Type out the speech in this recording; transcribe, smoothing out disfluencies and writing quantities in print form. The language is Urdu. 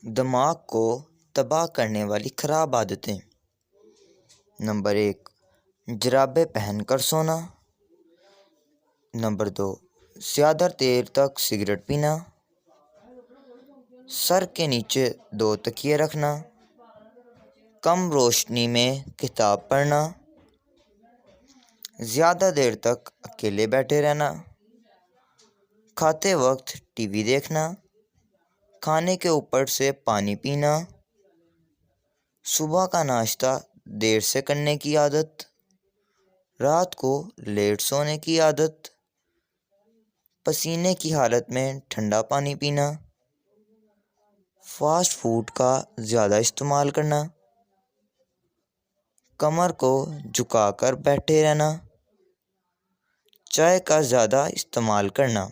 دماغ کو تباہ کرنے والی خراب عادتیں۔ نمبر 1، جرابیں پہن کر سونا۔ نمبر 2، زیادہ دیر تک سگریٹ پینا۔ سر کے نیچے 2 تکیے رکھنا۔ کم روشنی میں کتاب پڑھنا۔ زیادہ دیر تک اکیلے بیٹھے رہنا۔ کھاتے وقت ٹی وی دیکھنا۔ کھانے کے اوپر سے پانی پینا۔ صبح کا ناشتہ دیر سے کرنے کی عادت۔ رات کو لیٹ سونے کی عادت۔ پسینے کی حالت میں ٹھنڈا پانی پینا۔ فاسٹ فوڈ کا زیادہ استعمال کرنا۔ کمر کو جھکا کر بیٹھے رہنا۔ چائے کا زیادہ استعمال کرنا۔